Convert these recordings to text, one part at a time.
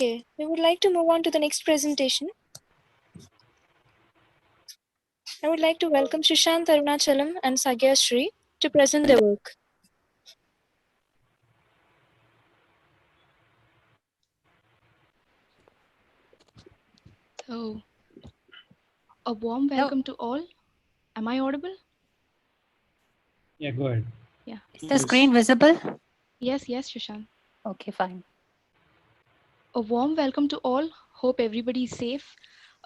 Okay, we would like to move on to the next presentation. I would like to welcome Shishant Arunachalam and Sagya Sri to present their work. So, a warm welcome to all. Am I audible? Yeah, go ahead. Yeah. Is the screen visible? Yes, Shashank. Okay, fine. A warm welcome to all. Hope everybody is safe.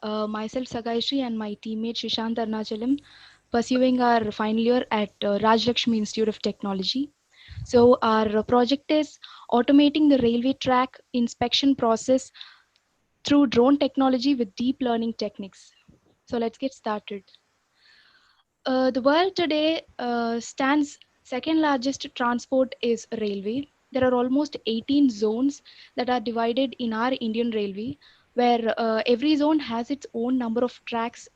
Myself, Sagayashri, and my teammate Shishant Arunachalam, pursuing our final year at Rajlakshmi Institute of Technology. So, our project is automating the railway track inspection process through drone technology with deep learning techniques. So, let's get started. The world today stands second largest transport is railway. There are almost 18 zones that are divided in our Indian Railway, where every zone has its own number of tracks,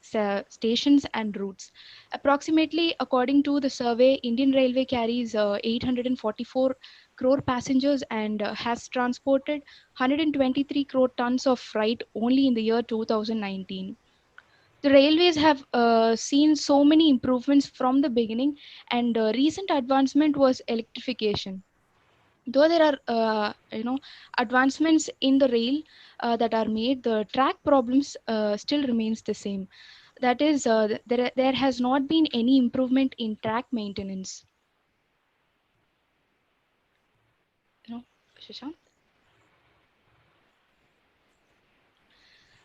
stations, and routes. Approximately, according to the survey, Indian Railway carries 844 crore passengers and has transported 123 crore tons of freight only in the year 2019. The railways have seen so many improvements from the beginning, and recent advancement was electrification. Though there are advancements in the rail that are made, the track problems still remains the same. That is, there has not been any improvement in track maintenance. Shashank?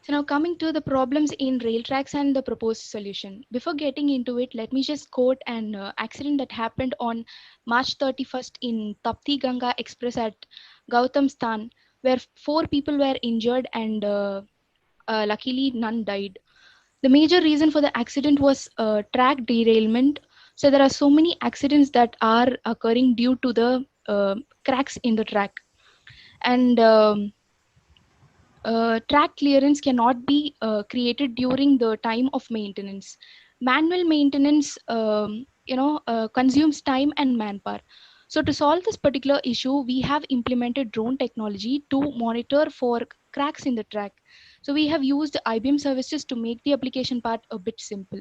So now coming to the problems in rail tracks and the proposed solution. Before getting into it, let me just quote an accident that happened on March 31st in Tapti Ganga Express at Gautam Sthan, where 4 people were injured and luckily none died. The major reason for the accident was track derailment. So there are so many accidents that are occurring due to the cracks in the track. And track clearance cannot be created during the time of maintenance. Manual maintenance, consumes time and manpower. So to solve this particular issue, we have implemented drone technology to monitor for cracks in the track. So we have used IBM services to make the application part a bit simple.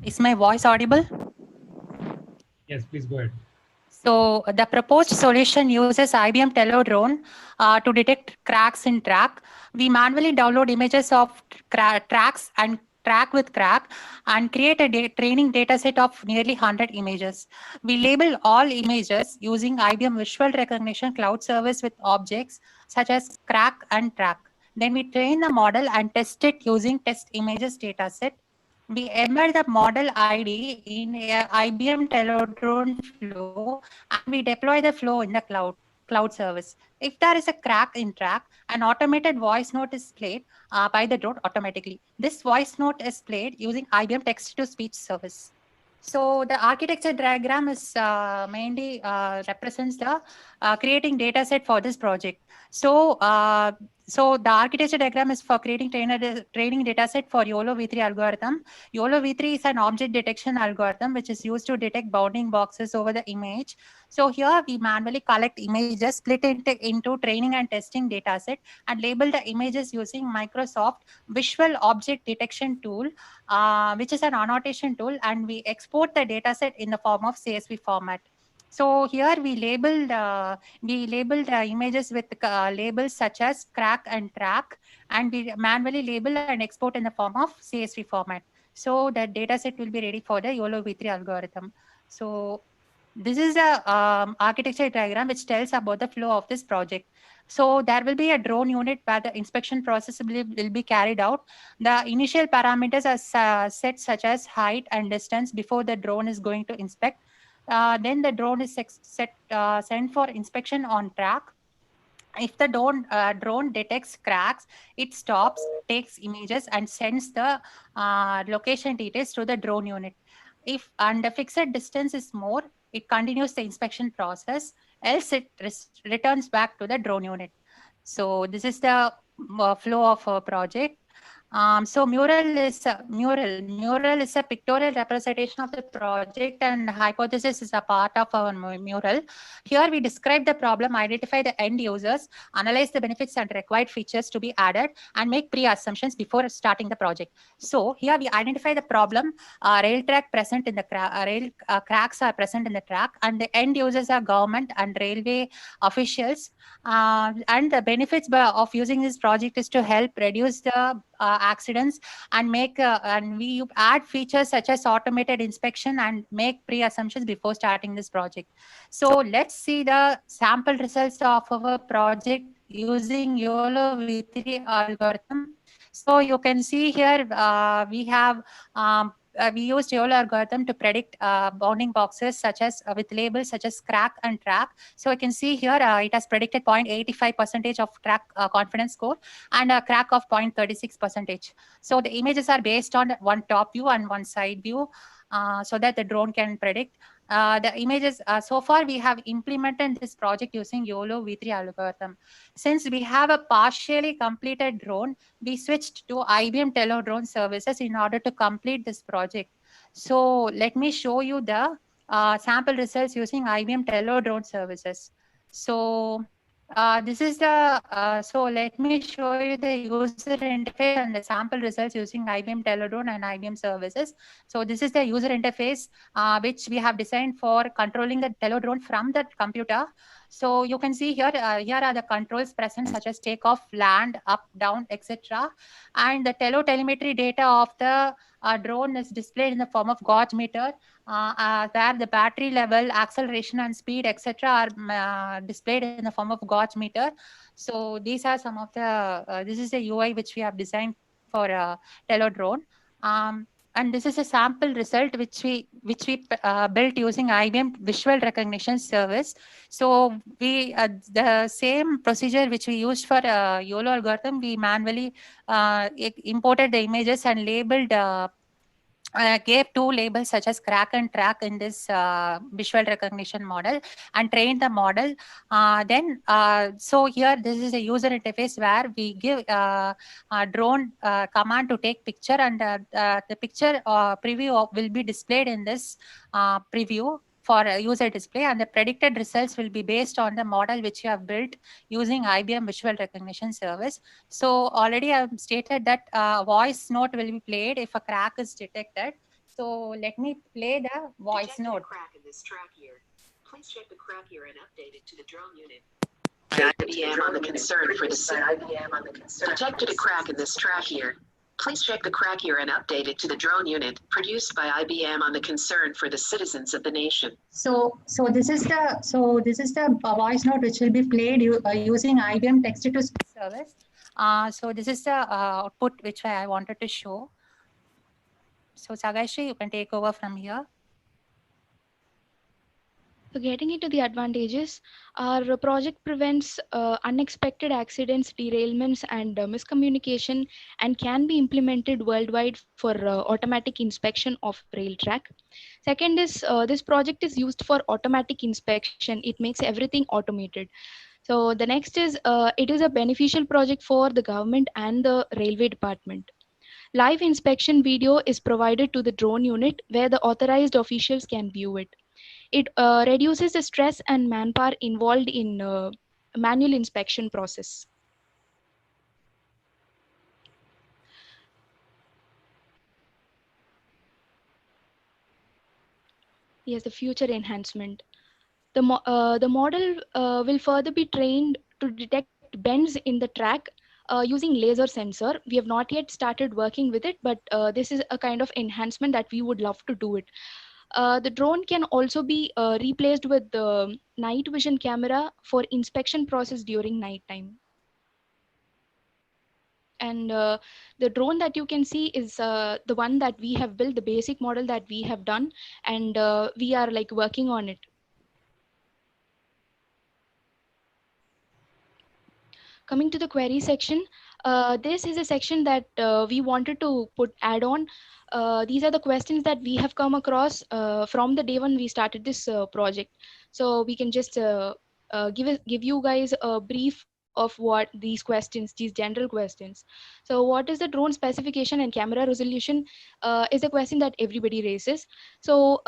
Is my voice audible? Yes, please go ahead. So the proposed solution uses IBM Telodrone to detect cracks in track. We manually download images of tracks and track with crack and create a training data set of nearly 100 images. We label all images using IBM Visual Recognition Cloud Service with objects such as crack and track. Then we train the model and test it using test images dataset. We embed the model ID in a IBM Telodrone flow and we deploy the flow in the cloud service. If there is a crack in track, an automated voice note is played by the drone automatically. This voice note is played using IBM text-to-speech service. So the architecture diagram is mainly represents the creating data set for this project. So the architecture diagram is for creating training data set for YOLO V3 algorithm. YOLO V3 is an object detection algorithm which is used to detect bounding boxes over the image. So here we manually collect images, split into training and testing data set, and label the images using Microsoft Visual Object Detection tool, which is an annotation tool, and we export the data set in the form of CSV format. So here we labeled the images with labels such as crack and track, and we manually label and export in the form of CSV format. So the data set will be ready for the YOLO V3 algorithm. So this is a architecture diagram which tells about the flow of this project. So there will be a drone unit where the inspection process will be carried out. The initial parameters are set such as height and distance before the drone is going to inspect. Then the drone is sent for inspection on track. If the drone detects cracks, it stops, takes images, and sends the location details to the drone unit. If and the fixed distance is more, it continues the inspection process. Else, it returns back to the drone unit. So this is the flow of a project. So mural is a pictorial representation of the project, and hypothesis is a part of our mural. Here we describe the problem, identify the end users, analyze the benefits and required features to be added, and make pre-assumptions before starting the project. So here we identify the problem, rail track present in the cracks are present in the track, and the end users are government and railway officials. And the benefits of using this project is to help reduce the accidents and we add features such as automated inspection and make pre-assumptions before starting this project. So let's see the sample results of our project using YOLO V3 algorithm. So you can see here we used YOLO algorithm to predict bounding boxes such as with labels such as crack and track. So I can see here it has predicted 0.85% of track confidence score and a crack of 0.36%. So the images are based on one top view and one side view so that the drone can predict. The images, so far we have implemented this project using YOLO V3 algorithm. Since we have a partially completed drone, we switched to IBM Tello drone services in order to complete this project. So let me show you the sample results using IBM Tello drone services. So this is the, so let me show you the user interface and the sample results using IBM Tello drone and IBM services. So this is the user interface which we have designed for controlling the Tello drone from the computer. So you can see here, here are the controls present such as takeoff, land, up, down, etc. And the Tello telemetry data of the drone is displayed in the form of gauge meter, where the battery level, acceleration and speed, etc. are displayed in the form of gauge meter. So these are some of the, this is the UI which we have designed for Tello drone. And this is a sample result which we built using IBM Visual Recognition Service. So we the same procedure which we used for YOLO algorithm, we manually imported the images and labeled. Gave two labels such as crack and track in this visual recognition model and trained the model. So here this is a user interface where we give a drone command to take picture, and the picture preview will be displayed in this preview for a user display, and the predicted results will be based on the model which you have built using IBM Visual Recognition Service. So already I have stated that voice note will be played if a crack is detected. So let me play the voice Detected note. a crack in this track here. Please check the crack here and update it to the drone unit. IBM on the concern for the detected a crack in this track here. Please check the crack here and update it to the drone unit, produced by IBM on the concern for the citizens of the nation. So this is the voice note which will be played using IBM text to speech service. So this is the output which I wanted to show. So Sagayashree, you can take over from here. So getting into the advantages, our project prevents unexpected accidents, derailments, and miscommunication, and can be implemented worldwide for automatic inspection of rail track. Second is this project is used for automatic inspection. It makes everything automated. So the next is it is a beneficial project for the government and the railway department. Live inspection video is provided to the drone unit where the authorized officials can view it. It reduces the stress and manpower involved in manual inspection process. Yes, the future enhancement. The model will further be trained to detect bends in the track using laser sensor. We have not yet started working with it, but this is a kind of enhancement that we would love to do it. The drone can also be replaced with the night vision camera for inspection process during night time. And the drone that you can see is the one that we have built, the basic model that we have done, and we are like working on it. Coming to the query section, this is a section that we wanted to add on. These are the questions that we have come across from the day when we started this project. So we can just give you guys a brief of what these questions, these general questions. So what is the drone specification and camera resolution is a question that everybody raises. So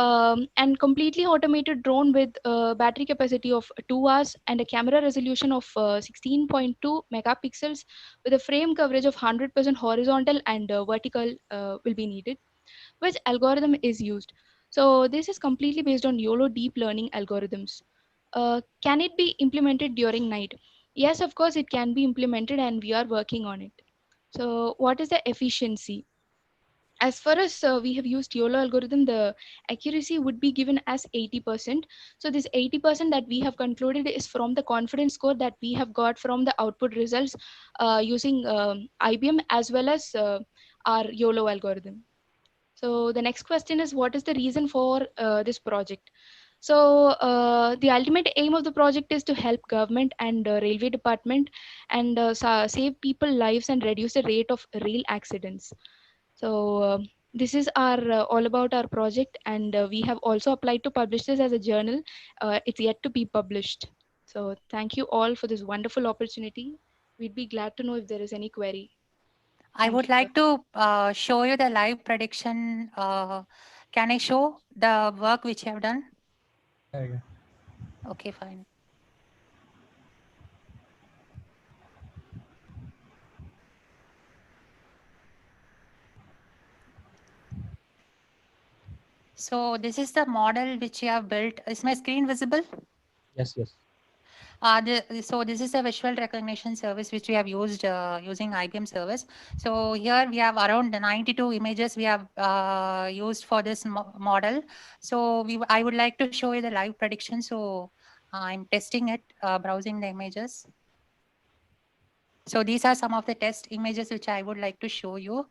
and completely automated drone with battery capacity of 2 hours and a camera resolution of 16.2 megapixels with a frame coverage of 100% horizontal and vertical will be needed. Which algorithm is used? So this is completely based on YOLO deep learning algorithms. Can it be implemented during night? Yes, of course it can be implemented and we are working on it. So what is the efficiency? As far as we have used YOLO algorithm, the accuracy would be given as 80%. So this 80% that we have concluded is from the confidence score that we have got from the output results using IBM as well as our YOLO algorithm. So the next question is, what is the reason for this project? So the ultimate aim of the project is to help government and railway department and save people lives and reduce the rate of rail accidents. So this is our all about our project, and we have also applied to publish this as a journal. It's yet to be published. So thank you all for this wonderful opportunity. We'd be glad to know if there is any query. I Thank would you, sir. like to show you the live prediction. Can I show the work which you have done? Yeah. Okay, fine. So this is the model which you have built. Is my screen visible? Yes, yes. So this is a visual recognition service which we have used using IBM service. So here we have around 92 images we have used for this model. So I would like to show you the live prediction. So I'm testing it, browsing the images. So these are some of the test images which I would like to show you.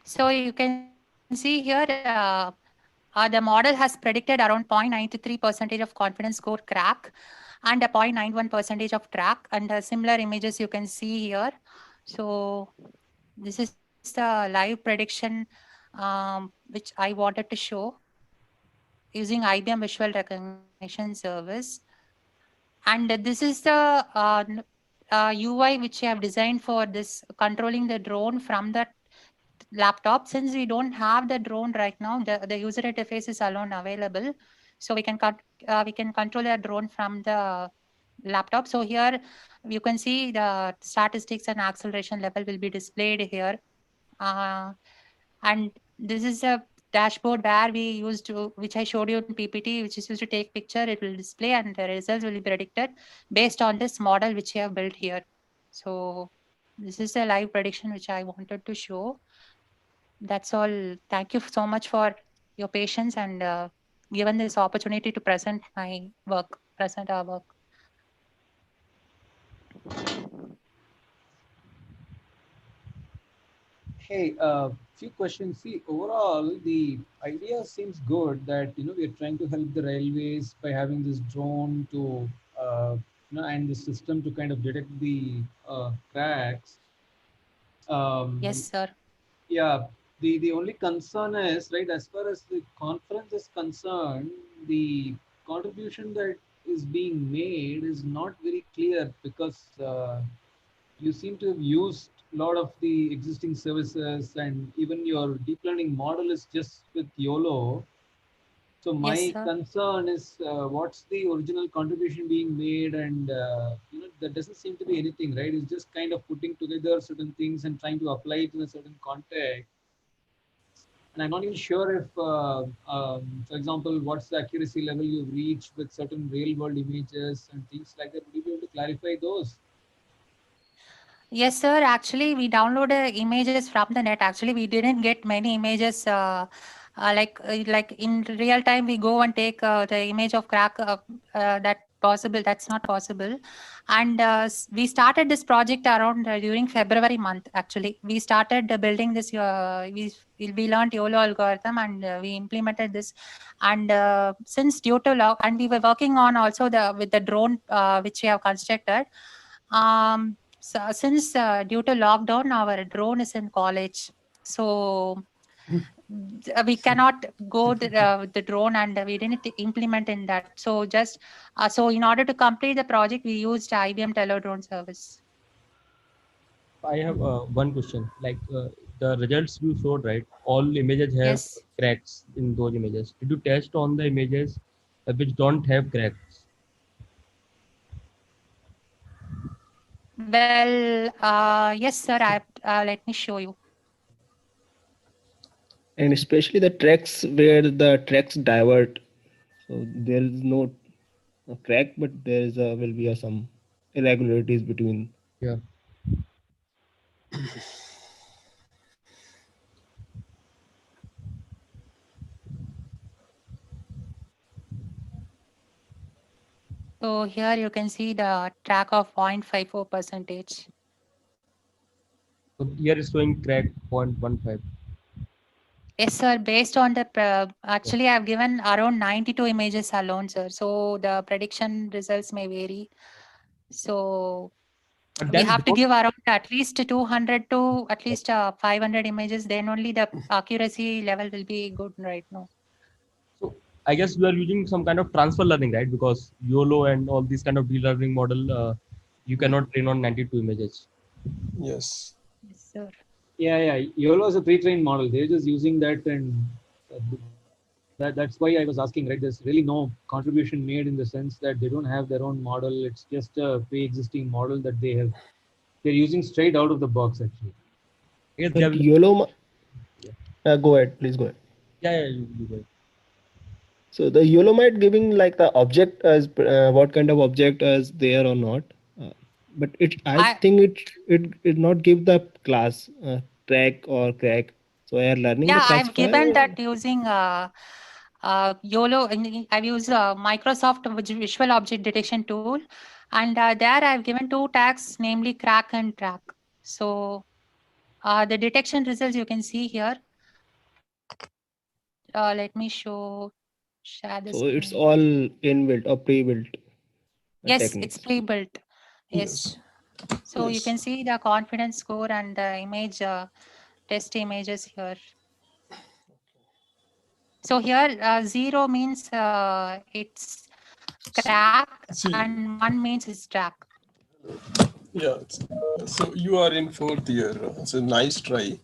So you can see here, the model has predicted around 0.93% of confidence score crack and a 0.91% of track, and similar images you can see here. So this is the live prediction which I wanted to show using IBM Visual Recognition Service. And this is the UI which I have designed for this controlling the drone from the laptop. Since we don't have the drone right now, the user interface is alone available. So we can control the drone from the laptop. So here you can see the statistics and acceleration level will be displayed here. And this is a dashboard where we used to, which I showed you in PPT, which is used to take picture, it will display and the results will be predicted based on this model which you have built here. So this is a live prediction which I wanted to show. That's all. Thank you so much for your patience and given this opportunity to present my work, present our work. Hey, few questions. See, overall, the idea seems good that we are trying to help the railways by having this drone to and the system to kind of detect the cracks. Yes, sir. Yeah, the only concern is, right, as far as the conference is concerned, the contribution that is being made is not very clear because you seem to have used a lot of the existing services, and even your deep learning model is just with YOLO. So Yes, my sir. concern is what's the original contribution being made, and there doesn't seem to be anything, right? It's just kind of putting together certain things and trying to apply it in a certain context. And I'm not even sure if, for example, what's the accuracy level you've reached with certain real world images and things like that. Would you be able to clarify those? Yes, sir. Actually, we downloaded images from the net. Actually, we didn't get many images. Like in real time, we go and take the image of crack. That possible. That's not possible. And we started this project around during February month. Actually, we started building this. We learned YOLO algorithm and we implemented this. And since due to law, and we were working on also with the drone which we have constructed. So since due to lockdown, our drone is in college. So We cannot go the drone, and we didn't implement in that. So just so in order to complete the project, we used IBM Telodrone service. I have one question. Like the results you showed, right? All images have Yes. cracks in those images. Did you test on the images which don't have cracks? Well, yes, sir. Let me show you. And especially the tracks where the tracks divert. So there is no crack, but will be some irregularities between. Yeah. So here you can see the track of 0.54%. So here is showing crack 0.15. Yes, sir. Based on the actually, I've given around 92 images alone, sir. So the prediction results may vary. So But we then have to don't- give around at least 200 to at least 500 images. Then only the accuracy level will be good right now. So I guess you are using some kind of transfer learning, right? Because YOLO and all these kind of deep learning model, you cannot train on 92 images. Yes. Yes, sir. Yeah. YOLO is a pre-trained model. They're just using that, and that's why I was asking, right? There's really no contribution made in the sense that they don't have their own model. It's just a pre-existing model that they're using straight out of the box, actually. Yes, they But have, YOLO, go ahead, please go ahead. yeah, you go. So the YOLO might giving like the object as what kind of object is there or not. But I think it not give the class track or crack. So I are learning the Yeah, I've classifier. given that using YOLO. I've used Microsoft Visual Object Detection tool, and there I've given two tags, namely crack and track. So the detection results you can see here. Let me share the So it's screen. all inbuilt or pre-built. Yes, techniques. it's pre-built. Yes. So you Yes. can see the confidence score and the image test images here. So here 0 means it's crack See. and 1 means it's track. Yeah, so you are in fourth year. It's a nice try.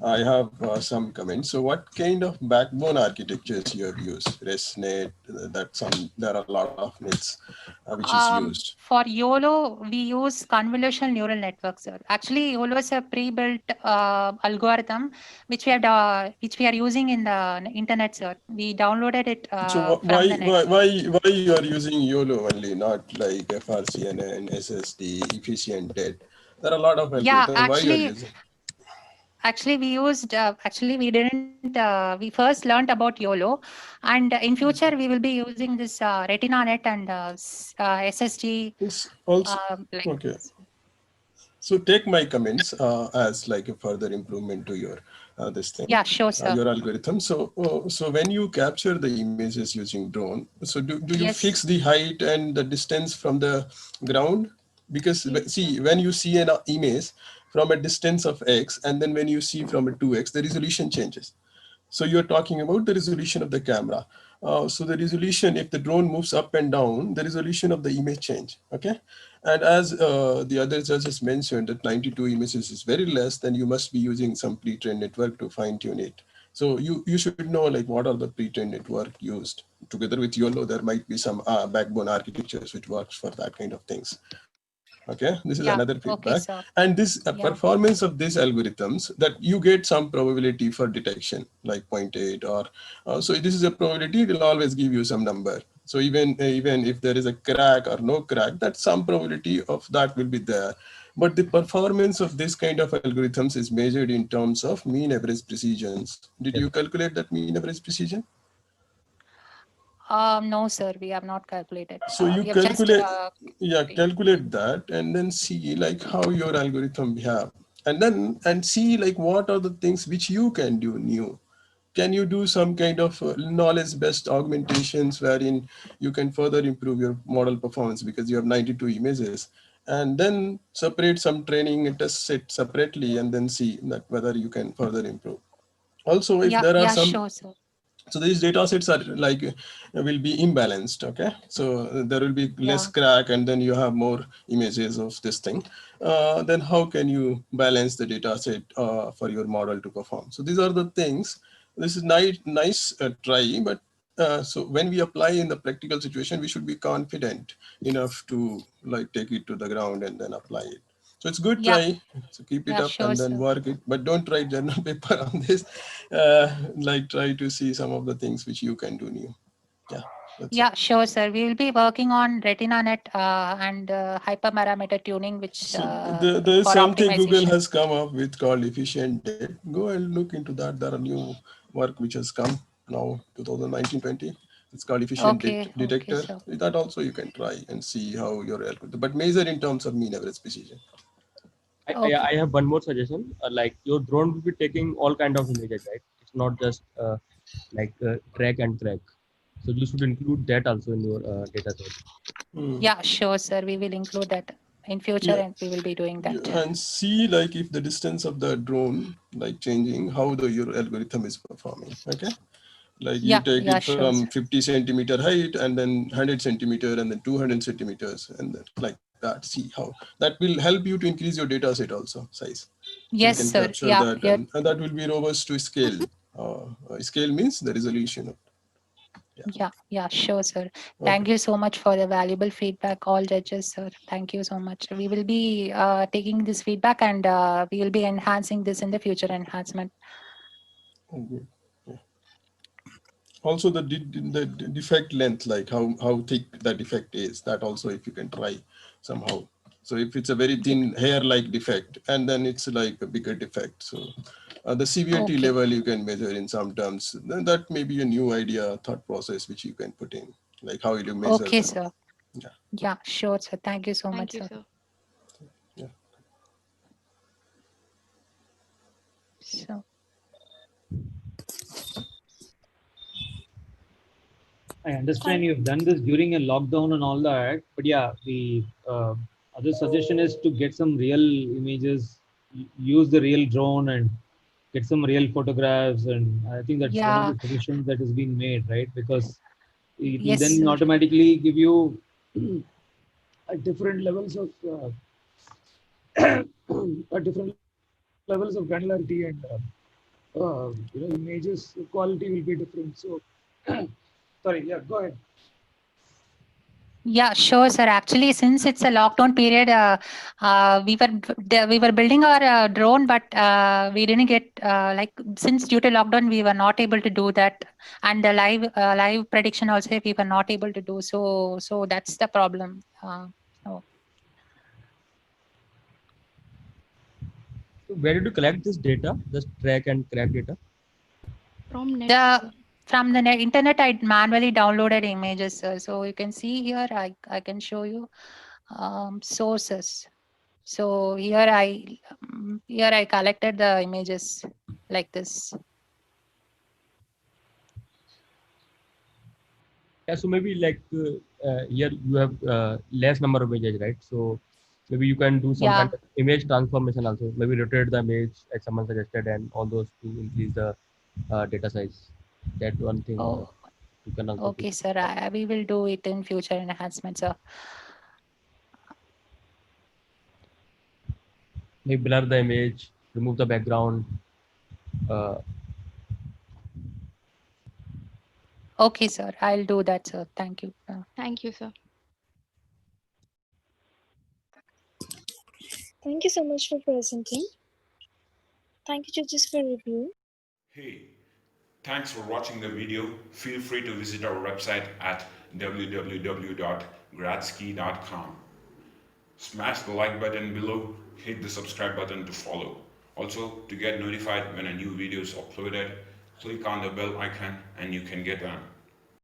I have some comments. So, what kind of backbone architectures you have used? ResNet. There are a lot of nets which is used. For YOLO, we use convolutional neural networks, sir. Actually, YOLO is a pre-built algorithm which we are using in the internet, sir. We downloaded it So from the net. why you are using YOLO only, not like FRCNN, SSD, efficient dead? There are a lot of Yeah, algorithms. Why you are using? actually we used we didn't we first learned about YOLO, and in future we will be using this RetinaNet and SSD. It's also Like okay. So take my comments as like a further improvement to your this thing. Yeah, sure, sir. Your algorithm. So so when you capture the images using drone, so do you Yes. fix the height and the distance from the ground? Because see, when you see an image from a distance of X, and then when you see from a 2X, the resolution changes. So you're talking about the resolution of the camera. So the resolution, if the drone moves up and down, the resolution of the image change, okay? And as the other judges mentioned that 92 images is very less, then you must be using some pre-trained network to fine tune it. So you should know like what are the pre-trained network used. Together with YOLO, there might be some backbone architectures which works for that kind of things. Okay, this is another feedback. Okay, and this performance of these algorithms, that you get some probability for detection like 0.8 or so this is a probability. It will always give you some number. So even if there is a crack or no crack, that some probability of that will be there. But the performance of this kind of algorithms is measured in terms of mean average precisions. Did you calculate that mean average precision? No, sir, we have not calculated. So you calculate, calculate that and then see like how your algorithm behave, and see like what are the things which you can do new. Can you do some kind of knowledge-based augmentations wherein you can further improve your model performance because you have 92 images, and then separate some training and test set separately and then see that whether you can further improve. Also, if there are some, sure, sir. so these data sets are like will be imbalanced. Okay, so there will be less crack, and then you have more images of this thing. Then how can you balance the data set for your model to perform? So these are the things. This is nice try, but so when we apply in the practical situation, we should be confident enough to like take it to the ground and then apply it. So it's good try. So keep it up Sure, and then sir. work it, but don't write journal paper on this. Like try to see some of the things which you can do new. Yeah. That's it. Sure, sir. We will be working on RetinaNet and hyperparameter tuning, which So there's for something Google optimization. has come up with called efficient date. Go and look into that. There are new work which has come now 2019-20. It's called efficient Okay, detector. sir. That also you can try and see how your algorithm, but measure in terms of mean average precision. I have one more suggestion. Like your drone will be taking all kind of images, right? It's not just track and crack. So you should include that also in your data set. Yeah, sure, sir. We will include that in future, and we will be doing that. And see like if the distance of the drone like changing, how your algorithm is performing. Okay. Like you take it sure, from sir. 50 centimeter height and then 100 centimeter and then 200 centimeters and then like that. See how that will help you to increase your data set also size. Yes, you can sir. capture that and that will be robust to scale. Scale means the resolution. Yeah, sure, sir. Thank you so much for the valuable feedback, all judges, sir. Thank you so much. We will be taking this feedback and we will be enhancing this in the future enhancement. Okay. Yeah. Also the defect length, like how thick that defect is, that also if you can try somehow. So if it's a very thin hair-like defect, and then it's like a bigger defect. So the severity level you can measure in some terms. Then that may be a new idea, thought process, which you can put in, like how you measure Okay, that. sir. Yeah, sure, sir. Thank you so much, Thank you, sir. sir. Yeah. So, I understand you've done this during a lockdown and all that, but yeah, the other suggestion is to get some real images, use the real drone and get some real photographs. And I think that's one of the suggestions that is being made, right? Because it will then automatically give you different levels of different levels of granularity and images quality will be different. So sorry, yeah, go ahead. yeah, sure, sir. Actually, since it's a lockdown period, we were building our drone, but we didn't get since due to lockdown we were not able to do that, and the live prediction also we were not able to do. So that's the problem. So where did you collect this data, this track and crack data? From net. From the internet, I manually downloaded images, sir. So you can see here, I can show you sources. So here I collected the images like this. Yeah, so maybe like here you have less number of images, right? So maybe you can do some kind of image transformation also. Maybe rotate the image as someone suggested and all those to increase the data size. That one thing you can also okay, sir. We will do it in future enhancements, sir. Maybe blur the image, remove the background. Okay, sir. I'll do that, sir. Thank you. Thank you, sir. Thank you so much for presenting. Thank you, judges, for review. Hey, thanks for watching the video. Feel free to visit our website at www.gradsky.com. Smash the like button below, hit the subscribe button to follow. Also, to get notified when a new video is uploaded, click on the bell icon and you can get an